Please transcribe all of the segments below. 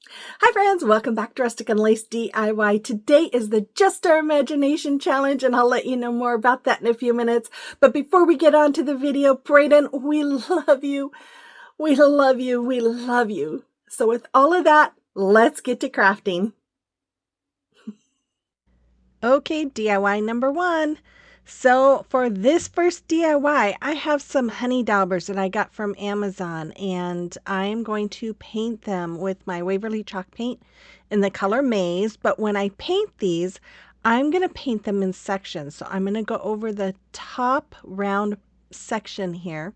Hi friends, welcome back to Rustic and Lace DIY. Today is the Just Our Imagination Challenge, and I'll let you know more about that in a few minutes. But before we get on to the video, Brayden, we love you. We love you. We love you. So with all of that, let's get to crafting. Okay, DIY number one. So for this first DIY, I have some honey daubers that I got from Amazon, and I'm going to paint them with my Waverly chalk paint in the color Maize. But when I paint these, I'm going to paint them in sections. So I'm going to go over the top round section here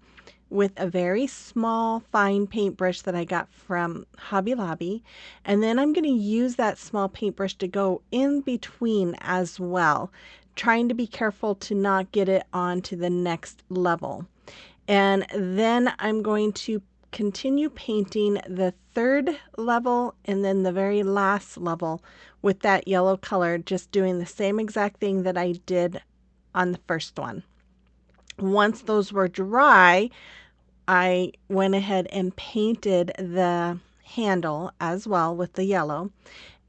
with a very small fine paintbrush that I got from Hobby Lobby. And then I'm going to use that small paintbrush to go in between as well, trying to be careful to not get it onto the next level. And then I'm going to continue painting the third level and then the very last level with that yellow color, just doing the same exact thing that I did on the first one. Once those were dry, I went ahead and painted the handle as well with the yellow.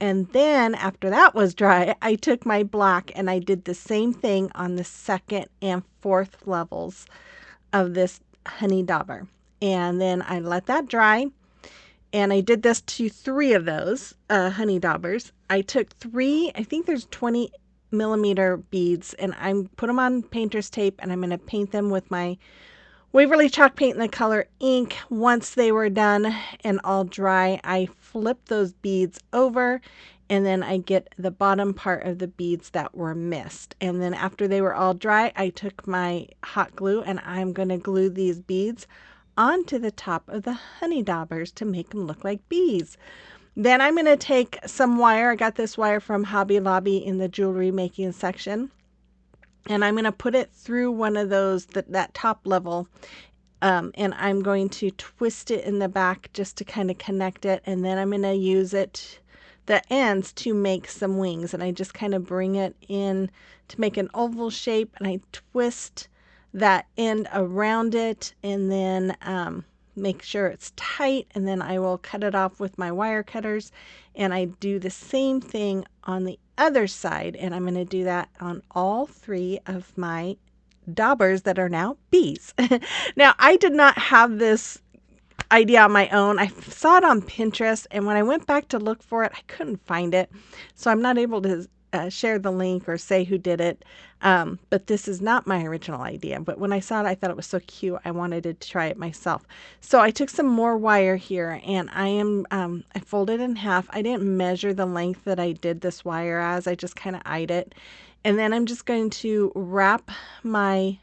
And then after that was dry, I took my black and I did the same thing on the second and fourth levels of this honey dauber. And then I let that dry. And I did this to three of those honey daubers. I took three, I think there's 20mm beads, and I put them on painter's tape, and I'm going to paint them with my Waverly chalk paint in the color ink. Once they were done and all dry, I flip those beads over, and then I get the bottom part of the beads that were missed. And then after they were all dry, I took my hot glue and I'm going to glue these beads onto the top of the honey daubers to make them look like bees. Then I'm going to take some wire. I got this wire from Hobby Lobby in the jewelry making section. And I'm going to put it through one of those, that top level, and I'm going to twist it in the back just to kind of connect it. And then I'm going to use it, the ends, to make some wings. And I just kind of bring it in to make an oval shape, and I twist that end around it, and then make sure it's tight, and then I will cut it off with my wire cutters. And I do the same thing on the other side, and I'm going to do that on all three of my daubers that are now bees. Now, I did not have this idea on my own. I saw it on Pinterest, and when I went back to look for it, I couldn't find it. So I'm not able to share the link or say who did it. But this is not my original idea. But when I saw it, I thought it was so cute, I wanted to try it myself. So I took some more wire here, and I folded it in half. I didn't measure the length that I did this wire as. I just kind of eyed it. And then I'm just going to wrap my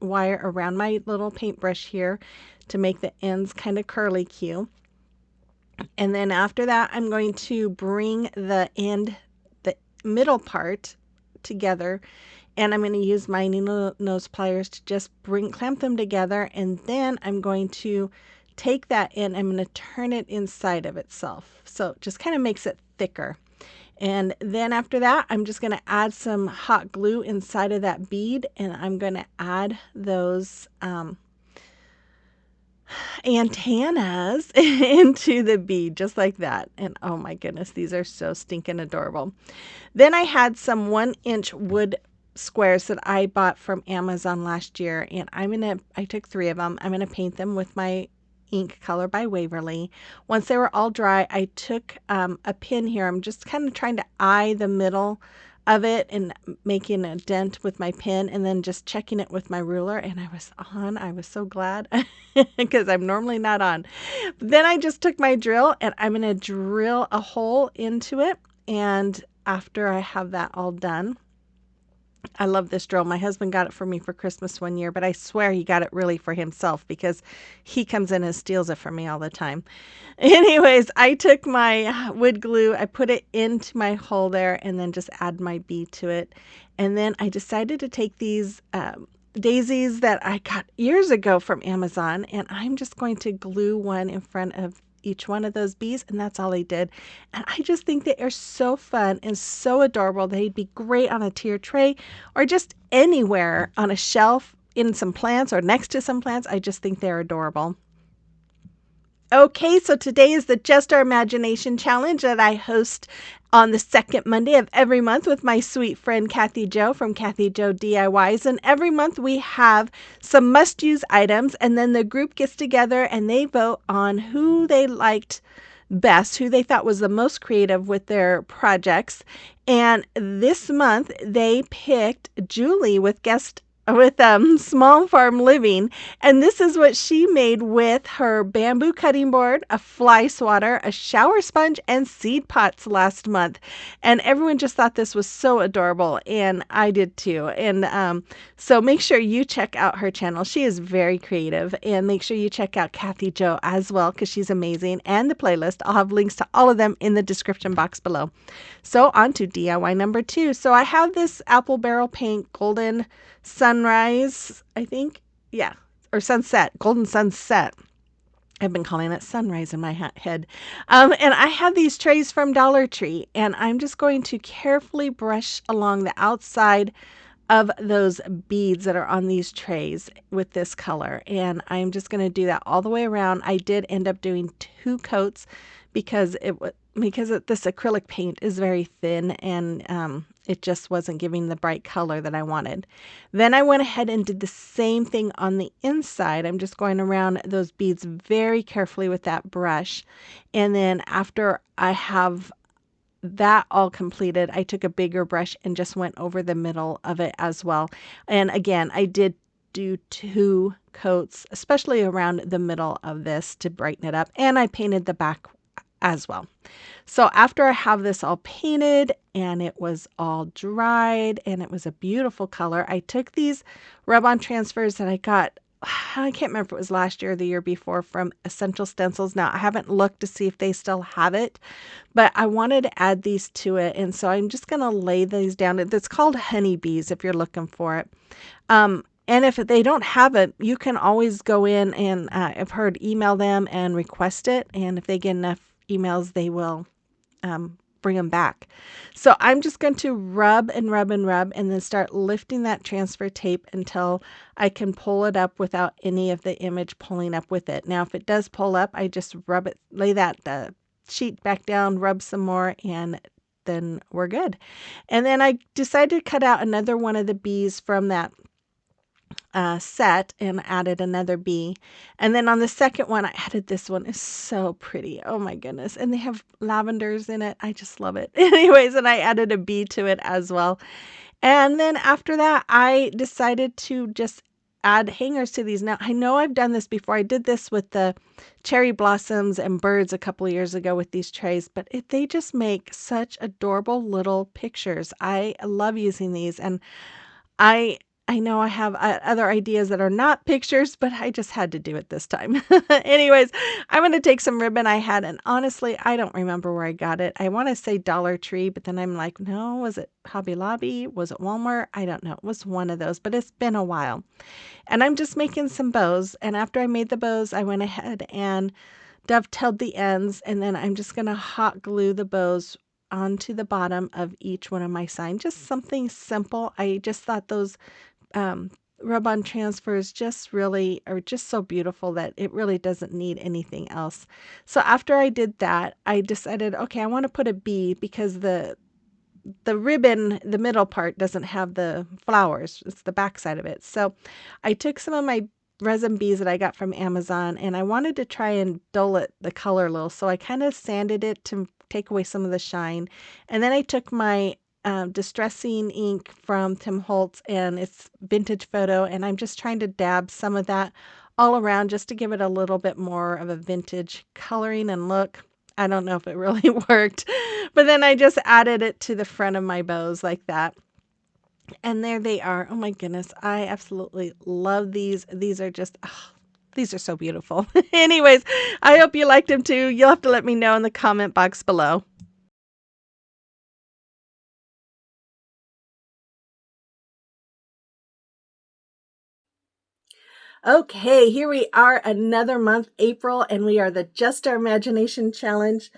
wire around my little paintbrush here to make the ends kind of curly Q. And then after that, I'm going to bring the middle part together, and I'm going to use my needle nose pliers to just clamp them together. And then I'm going to take that end, I'm going to turn it inside of itself. So it just kind of makes it thicker. And then after that, I'm just going to add some hot glue inside of that bead, and I'm going to add those antennas into the bead just like that. And oh my goodness, these are so stinking adorable. Then I had some 1-inch wood squares that I bought from Amazon last year, and I took three of them. I'm going to paint them with my ink color by Waverly. Once they were all dry, I took a pin here. I'm just kind of trying to eye the middle of it and making a dent with my pin, and then just checking it with my ruler, and I was on. I was so glad because I'm normally not on. But then I just took my drill, and I'm going to drill a hole into it. And after I have that all done, I love this drill. My husband got it for me for Christmas one year, but I swear he got it really for himself because he comes in and steals it from me all the time. Anyways, I took my wood glue, I put it into my hole there, and then just add my bead to it. And then I decided to take these daisies that I got years ago from Amazon, and I'm just going to glue one in front of each one of those bees, and that's all I did. And I just think they are so fun and so adorable. They'd be great on a tier tray or just anywhere on a shelf in some plants or next to some plants. I just think they're adorable. Okay, so today is the Just Our Imagination Challenge that I host on the second Monday of every month with my sweet friend Kathy Jo from Kathy Jo DIYs. And every month we have some must use items, and then the group gets together and they vote on who they liked best, who they thought was the most creative with their projects. And this month they picked Julie with Small Farm Living, and this is what she made with her bamboo cutting board, a fly swatter, a shower sponge, and seed pots last month. And everyone just thought this was so adorable, and I did too. And so make sure you check out her channel. She is very creative, and make sure you check out Kathy Jo as well because she's amazing. And the playlist, I'll have links to all of them in the description box below. So on to DIY number 2. So I have this apple barrel paint golden sunrise, I think. Yeah, or sunset, golden sunset. I've been calling it sunrise in my head. And I have these trays from Dollar Tree, and I'm just going to carefully brush along the outside of those beads that are on these trays with this color. And I'm just going to do that all the way around. I did end up doing 2 coats because this acrylic paint is very thin, and it just wasn't giving the bright color that I wanted. Then I went ahead and did the same thing on the inside. I'm just going around those beads very carefully with that brush. And then after I have that all completed, I took a bigger brush and just went over the middle of it as well. And again, I did do 2 coats, especially around the middle of this to brighten it up. And I painted the back as well. So after I have this all painted and it was all dried and it was a beautiful color, I took these rub-on transfers that I got, I can't remember if it was last year or the year before, from Essential Stencils. Now, I haven't looked to see if they still have it, but I wanted to add these to it. And so I'm just going to lay these down. It's called Honeybees if you're looking for it. And if they don't have it, you can always go in and I've heard email them and request it. And if they get enough emails, they will bring them back. So I'm just going to rub and rub and rub and then start lifting that transfer tape until I can pull it up without any of the image pulling up with it. Now, if it does pull up, I just rub it, lay that sheet back down, rub some more, and then we're good. And then I decided to cut out another one of the bees from that set and added another bee. And then on the second one, I added this one. It's so pretty. Oh my goodness. And they have lavenders in it. I just love it. Anyways, and I added a bee to it as well. And then after that, I decided to just add hangers to these. Now, I know I've done this before. I did this with the cherry blossoms and birds a couple of years ago with these trays, but they just make such adorable little pictures. I love using these, and I know I have other ideas that are not pictures, but I just had to do it this time. Anyways, I'm going to take some ribbon I had, and honestly, I don't remember where I got it. I want to say Dollar Tree, but then I'm like, no, was it Hobby Lobby? Was it Walmart? I don't know. It was one of those, but it's been a while. And I'm just making some bows, and after I made the bows, I went ahead and dovetailed the ends, and then I'm just going to hot glue the bows onto the bottom of each one of my signs. Just something simple. I just thought those rub-on transfers just really are just so beautiful that it really doesn't need anything else. So after I did that, I decided, okay, I want to put a bee because the ribbon, the middle part, doesn't have the flowers. It's the back side of it. So I took some of my resin bees that I got from Amazon, and I wanted to try and dull it the color a little. So I kind of sanded it to take away some of the shine. And then I took my distressing ink from Tim Holtz, and it's vintage photo, and I'm just trying to dab some of that all around just to give it a little bit more of a vintage coloring and look. I don't know if it really worked, but then I just added it to the front of my bows like that. And there they are. Oh my goodness. I absolutely love these. These are just, these are so beautiful. Anyways, I hope you liked them too. You'll have to let me know in the comment box below. Okay, here we are, another month, April, and we are the Just Our Imagination Challenge.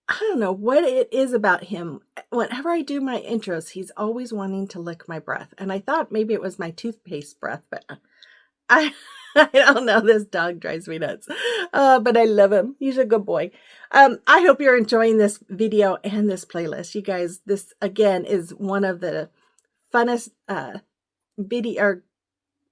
I don't know what it is about him. Whenever I do my intros, he's always wanting to lick my breath. And I thought maybe it was my toothpaste breath, but I I don't know, this dog drives me nuts, but I love him. He's a good boy. I hope you're enjoying this video and this playlist. You guys, this again is one of the funnest video or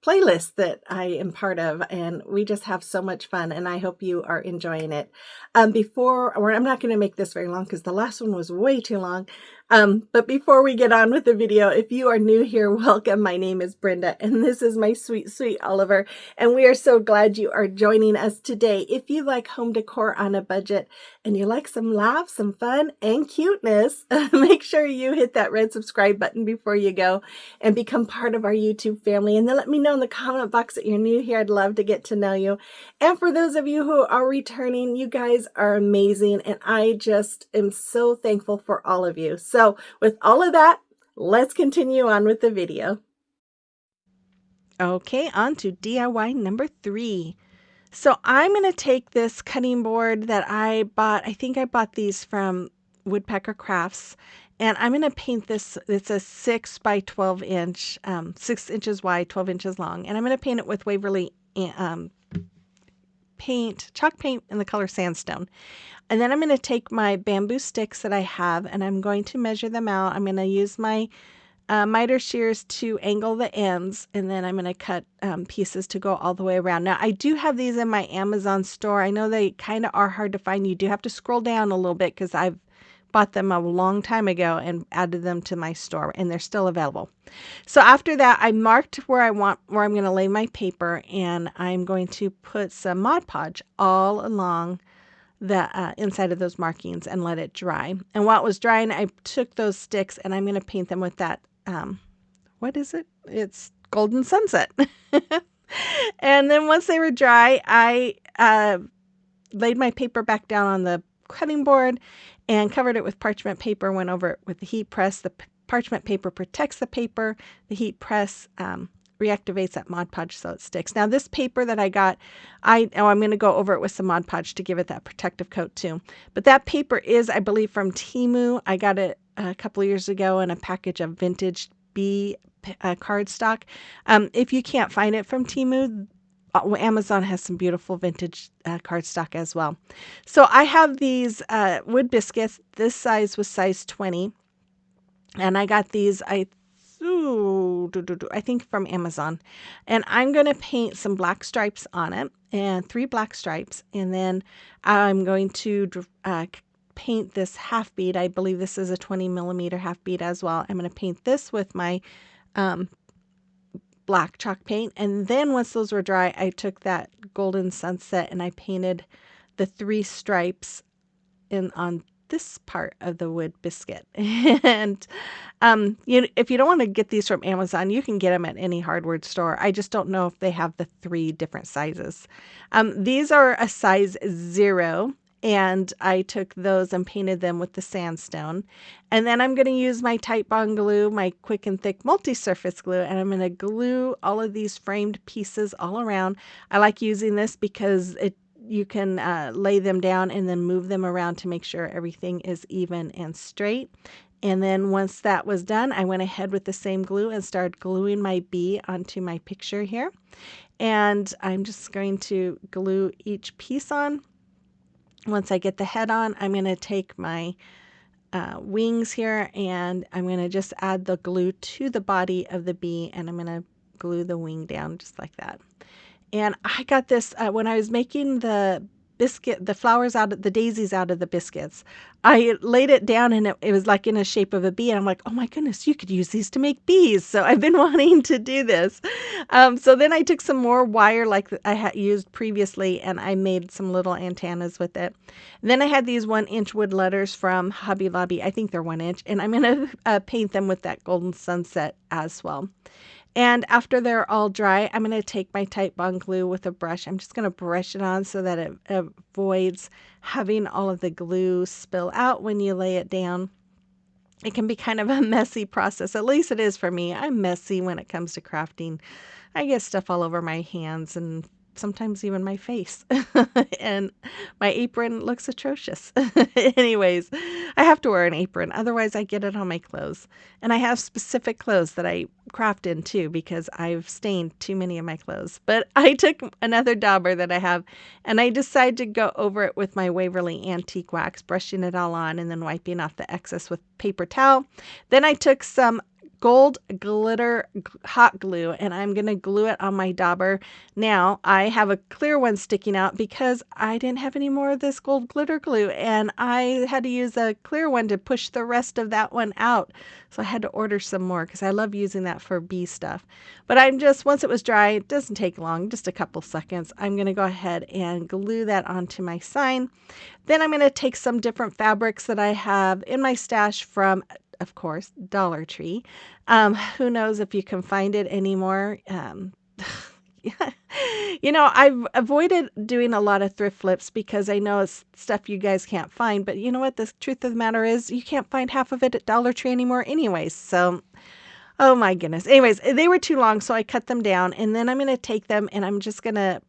playlist that I am part of, and we just have so much fun, and I hope you are enjoying it. I'm not going to make this very long because the last one was way too long. But before we get on with the video, if you are new here, welcome. My name is Brenda, and this is my sweet, sweet Oliver, and we are so glad you are joining us today. If you like home decor on a budget and you like some laughs, some fun, and cuteness, make sure you hit that red subscribe button before you go and become part of our YouTube family. And then let me know in the comment box that you're new here. I'd love to get to know you. And for those of you who are returning, you guys are amazing, and I just am so thankful for all of you. So with all of that, let's continue on with the video. Okay, on to DIY number 3. So I'm going to take this cutting board that I bought. I think I bought these from Woodpecker Crafts, and I'm going to paint this. It's a 6 by 12 inch, 6 inches wide, 12 inches long, and I'm going to paint it with Waverly chalk paint in the color sandstone. And then I'm going to take my bamboo sticks that I have, and I'm going to measure them out. I'm going to use my miter shears to angle the ends, and then I'm going to cut pieces to go all the way around. Now, I do have these in my Amazon store. I know they kind of are hard to find. You do have to scroll down a little bit because I've bought them a long time ago and added them to my store, and they're still available. So after that, I marked where I'm going to lay my paper, and I'm going to put some Mod Podge all along the inside of those markings and let it dry. And while it was drying, I took those sticks and I'm going to paint them with that, what is it? It's Golden Sunset. And then once they were dry, I laid my paper back down on the cutting board and covered it with parchment paper, went over it with the heat press. The parchment paper protects the paper. The heat press reactivates that Mod Podge so it sticks. Now this paper that I got, I'm going to go over it with some Mod Podge to give it that protective coat too. But that paper is, I believe, from Temu. I got it a couple of years ago in a package of vintage bee cardstock. If you can't find it from Temu, Amazon has some beautiful vintage cardstock as well. So I have these wood biscuits. This size was size 20. And I got these, I think from Amazon. And I'm going to paint some black stripes on it, and 3 black stripes. And then I'm going to paint this half bead. I believe this is a 20 millimeter half bead as well. I'm going to paint this with my black chalk paint. And then once those were dry, I took that Golden Sunset and I painted the 3 stripes on this part of the wood biscuit. And if you don't want to get these from Amazon, you can get them at any hardware store. I just don't know if they have the 3 different sizes. These are a size 0, and I took those and painted them with the sandstone. And then I'm going to use my Titebond glue, my quick and thick multi-surface glue, and I'm going to glue all of these framed pieces all around. I like using this because you can lay them down and then move them around to make sure everything is even and straight. And then once that was done, I went ahead with the same glue and started gluing my bee onto my picture here. And I'm just going to glue each piece on. Once I get the head on, I'm going to take my wings here and I'm going to just add the glue to the body of the bee, and I'm going to glue the wing down just like that. And I got this when I was making the flowers the daisies out of the biscuits. I laid it down and it was like in a shape of a bee. And I'm like, oh my goodness, you could use these to make bees. So I've been wanting to do this. So then I took some more wire like I had used previously, and I made some little antennas with it. And then I had these 1-inch wood letters from Hobby Lobby. I think they're 1 inch. And I'm going to paint them with that Golden Sunset as well. And after they're all dry, I'm going to take my Titebond glue with a brush. I'm just going to brush it on so that it avoids having all of the glue spill out when you lay it down. It can be kind of a messy process. At least it is for me. I'm messy when it comes to crafting. I get stuff all over my hands and sometimes even my face. And my apron looks atrocious. Anyways, I have to wear an apron, otherwise I get it on my clothes. And I have specific clothes that I craft in too, because I've stained too many of my clothes. But I took another dauber that I have, and I decided to go over it with my Waverly Antique Wax, brushing it all on and then wiping off the excess with paper towel. Then I took some gold glitter hot glue, and I'm going to glue it on my dauber. Now I have a clear one sticking out because I didn't have any more of this gold glitter glue, and I had to use a clear one to push the rest of that one out. So I had to order some more because I love using that for bee stuff. But once it was dry, it doesn't take long, just a couple seconds, I'm going to go ahead and glue that onto my sign. Then I'm going to take some different fabrics that I have in my stash from, of course, Dollar Tree. Who knows if you can find it anymore. I've avoided doing a lot of thrift flips because I know it's stuff you guys can't find. But you know what? The truth of the matter is you can't find half of it at Dollar Tree anymore anyways. So, oh my goodness. Anyways, they were too long, so I cut them down. And then I'm going to take them and I'm just going to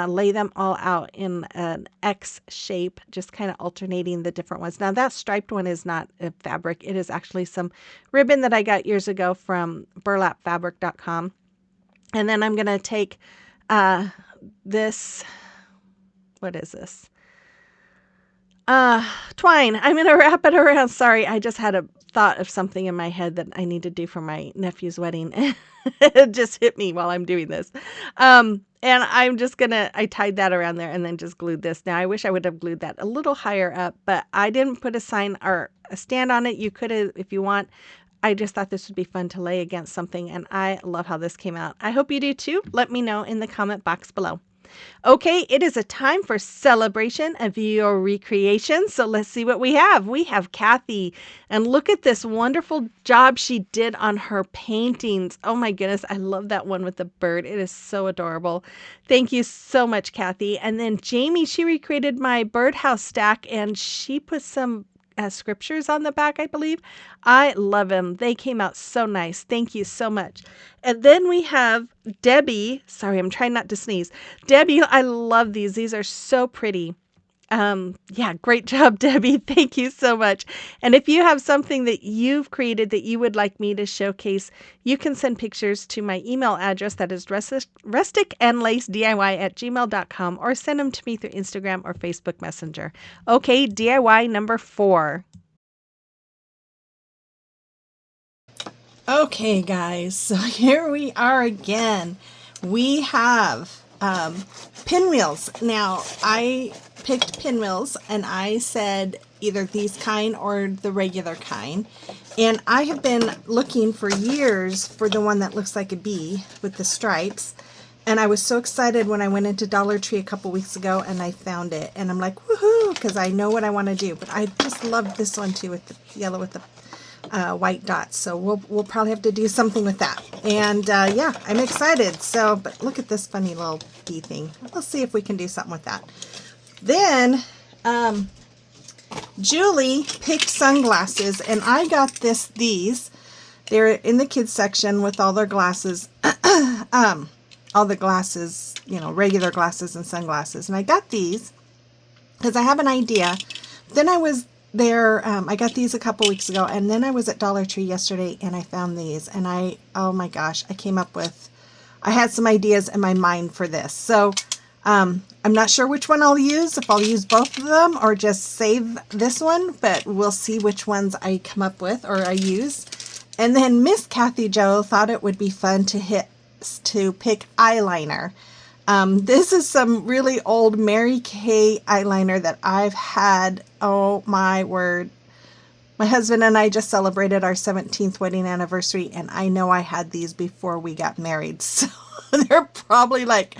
lay them all out in an X shape, just kind of alternating the different ones. Now that striped one is not a fabric. It is actually some ribbon that I got years ago from burlapfabric.com. And then I'm going to take this, what is this? Twine. I'm going to wrap it around. Sorry, I just had a thought of something in my head that I need to do for my nephew's wedding. It just hit me while I'm doing this. And I tied that around there and then just glued this. Now, I wish I would have glued that a little higher up, but I didn't put a sign or a stand on it. You could have, if you want. I just thought this would be fun to lay against something, and I love how this came out. I hope you do too. Let me know in the comment box below. Okay, it is a time for celebration of your recreation. So let's see what we have. We have Kathy, and look at this wonderful job she did on her paintings. Oh my goodness, I love that one with the bird. It is so adorable. Thank you so much, Kathy. And then Jamie, she recreated my birdhouse stack, and she put some scriptures on the back, I believe. I love them. They came out so nice. Thank you so much. And then we have Debbie. Sorry, I'm trying not to sneeze. Debbie, I love these. These are so pretty. Yeah, great job, Debbie. Thank you so much. And if you have something that you've created that you would like me to showcase, you can send pictures to my email address, that is rusticandlacediy@gmail.com, or send them to me through Instagram or Facebook Messenger. Okay, DIY number 4. Okay, guys, so here we are again. We have pinwheels. Now, I picked pinwheels, and I said either these kind or the regular kind. And I have been looking for years for the one that looks like a bee with the stripes. And I was so excited when I went into Dollar Tree a couple weeks ago and I found it. And I'm like, woohoo, because I know what I want to do. But I just love this one too, with the yellow with the white dots. So we'll probably have to do something with that. And yeah, I'm excited. So, but look at this funny little bee thing. Let's see if we can do something with that. Then Julie picked sunglasses, and I got these. They're in the kids section with all their glasses, all the glasses, regular glasses and sunglasses. And I got these because I have an idea. Then I was there, I got these a couple weeks ago, and then I was at Dollar Tree yesterday and I found these, and oh my gosh, I had some ideas in my mind for this. So I'm not sure which one I'll use, if I'll use both of them or just save this one, but we'll see which ones I come up with or I use. And then Miss Kathy Jo thought it would be fun to pick eyeliner. This is some really old Mary Kay eyeliner that I've had. Oh my word. My husband and I just celebrated our 17th wedding anniversary, and I know I had these before we got married. So they're probably like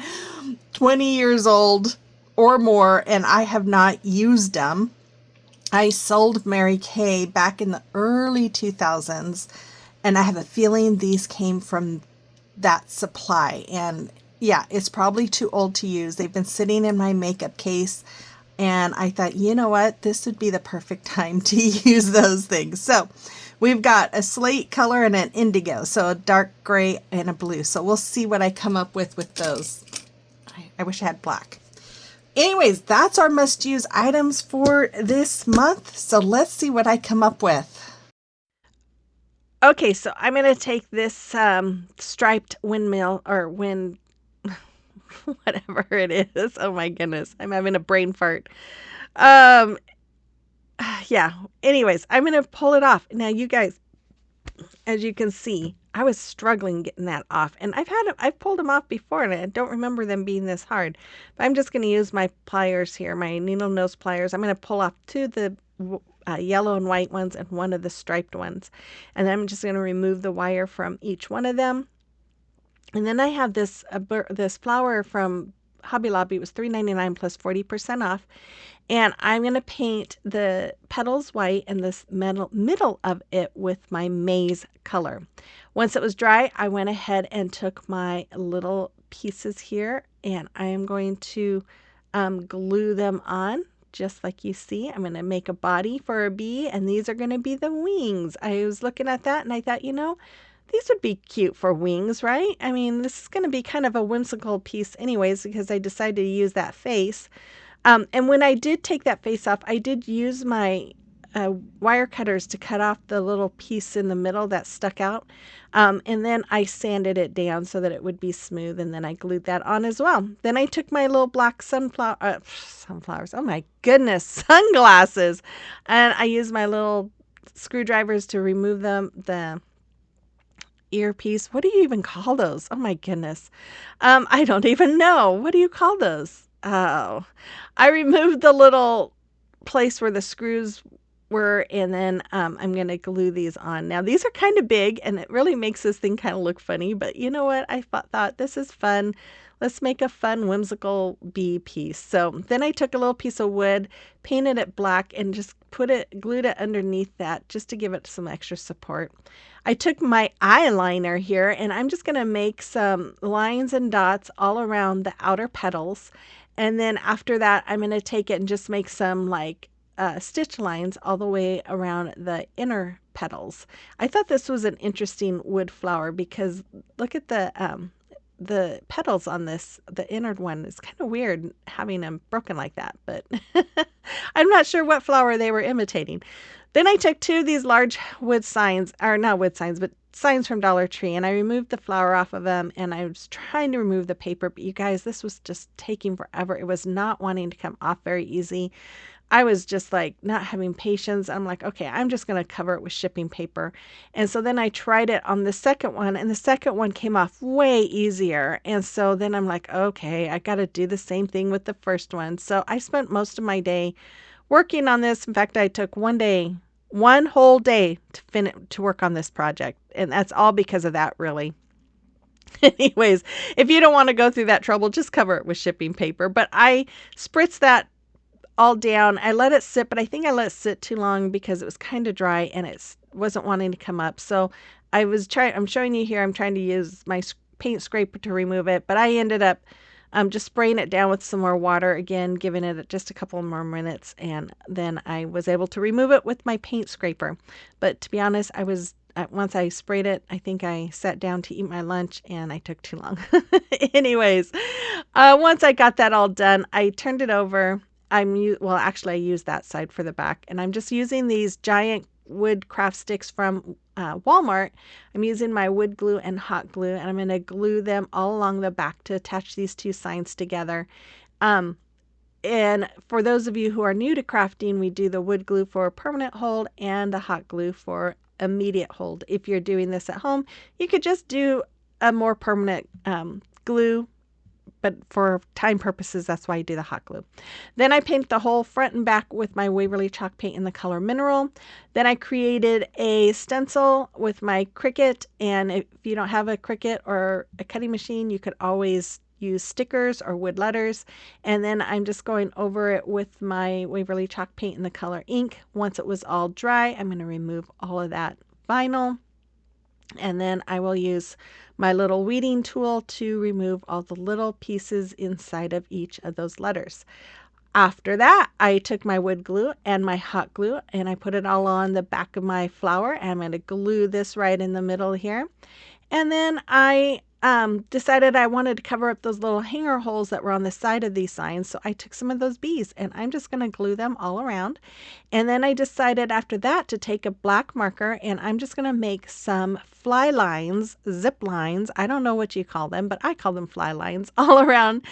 20 years old or more, and I have not used them. I sold Mary Kay back in the early 2000s, and I have a feeling these came from that supply. And yeah, it's probably too old to use. They've been sitting in my makeup case, and I thought, you know what, this would be the perfect time to use those things. So we've got a slate color and an indigo, so a dark gray and a blue. So we'll see what I come up with those. I wish I had black. Anyways, that's our must-use items for this month. So let's see what I come up with. Okay, so I'm going to take this striped windmill or wind, whatever it is. Oh my goodness, I'm having a brain fart. Um, yeah. Anyways, I'm going to pull it off. Now, you guys, as you can see, I was struggling getting that off, and I've pulled them off before, and I don't remember them being this hard. But I'm just going to use my pliers here, my needle nose pliers. I'm going to pull off two of the yellow and white ones and one of the striped ones, and then I'm just going to remove the wire from each one of them. And then I have this this flower from Hobby Lobby. It was $3.99 plus 40% off. And I'm going to paint the petals white and this middle of it with my maize color. Once it was dry, I went ahead and took my little pieces here, and I am going to glue them on just like you see. I'm going to make a body for a bee, and these are going to be the wings. I was looking at that and I thought, these would be cute for wings, right? I mean, this is going to be kind of a whimsical piece anyways, because I decided to use that face. And when I did take that face off, I did use my wire cutters to cut off the little piece in the middle that stuck out. And then I sanded it down so that it would be smooth, and then I glued that on as well. Then I took my little black sunflowers, oh my goodness, sunglasses, and I used my little screwdrivers to remove the earpiece. What do you even call those? Oh my goodness. I don't even know. What do you call those? Oh, I removed the little place where the screws were, and then I'm going to glue these on. Now, these are kind of big, and it really makes this thing kind of look funny, but you know what? I thought this is fun. Let's make a fun, whimsical bee piece. So then I took a little piece of wood, painted it black, and just glued it underneath that just to give it some extra support. I took my eyeliner here, and I'm just going to make some lines and dots all around the outer petals. And then after that, I'm going to take it and just make some like stitch lines all the way around the inner petals. I thought this was an interesting wood flower because look at the petals on this. The inner one is kind of weird having them broken like that, but I'm not sure what flower they were imitating. Then I took two of these large wood signs, or not wood signs, but signs from Dollar Tree, and I removed the flower off of them, and I was trying to remove the paper, but you guys, this was just taking forever. It was not wanting to come off very easy. I was just like not having patience. I'm like, okay, I'm just going to cover it with shipping paper. And so then I tried it on the second one, and the second one came off way easier. And so then I'm like, okay, I got to do the same thing with the first one. So I spent most of my day working on this. In fact, I took one whole day to work on this project. And that's all because of that, really. Anyways, if you don't want to go through that trouble, just cover it with shipping paper. But I spritzed that all down. I let it sit, but I think I let it sit too long because it was kind of dry and it wasn't wanting to come up. So I'm showing you here, I'm trying to use my paint scraper to remove it, but I ended up just spraying it down with some more water again, giving it just a couple more minutes, and then I was able to remove it with my paint scraper. But to be honest, once I sprayed it, I think I sat down to eat my lunch and I took too long. Anyways, once I got that all done, I turned it over. I used that side for the back, and I'm just using these giant wood craft sticks from Walmart. I'm using my wood glue and hot glue, and I'm going to glue them all along the back to attach these two signs together. And for those of you who are new to crafting, we do the wood glue for permanent hold and the hot glue for immediate hold. If you're doing this at home, you could just do a more permanent glue, but for time purposes, that's why I do the hot glue. Then I paint the whole front and back with my Waverly chalk paint in the color Mineral. Then I created a stencil with my Cricut, and if you don't have a Cricut or a cutting machine, you could always use stickers or wood letters. And then I'm just going over it with my Waverly chalk paint in the color Ink. Once it was all dry, I'm going to remove all of that vinyl. And then I will use my little weeding tool to remove all the little pieces inside of each of those letters. After that, I took my wood glue and my hot glue, and I put it all on the back of my flower. And I'm going to glue this right in the middle here. And then I decided I wanted to cover up those little hanger holes that were on the side of these signs. So I took some of those bees and I'm just going to glue them all around. And then I decided after that to take a black marker and I'm just going to make some fly lines, zip lines. I don't know what you call them, but I call them fly lines all around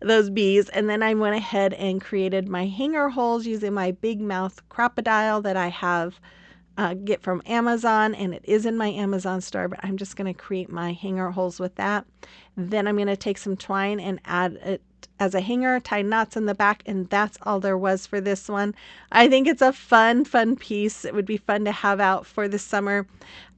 those bees. And then I went ahead and created my hanger holes using my big mouth crocodile that I have get from Amazon, and it is in my Amazon store, but I'm just going to create my hanger holes with that. Then I'm going to take some twine and add it as a hanger, tie knots in the back, and that's all there was for this one. I think it's a fun piece. It would be fun to have out for the summer.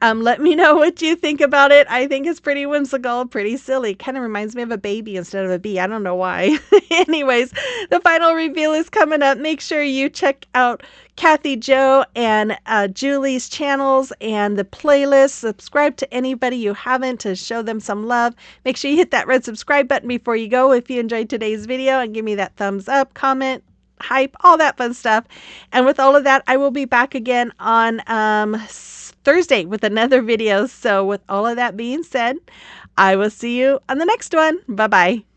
Let me know what you think about it. I think it's pretty whimsical, pretty silly. Kind of reminds me of a baby instead of a bee. I don't know why. Anyways, the final reveal is coming up. Make sure you check out Kathy Joe and Julie's channels and the playlist. Subscribe to anybody you haven't to show them some love. Make sure you hit that red subscribe button before you go if you enjoyed today's video, and give me that thumbs up, comment, hype, all that fun stuff. And with all of that, I will be back again on Thursday with another video. So with all of that being said, I will see you on the next one. Bye-bye.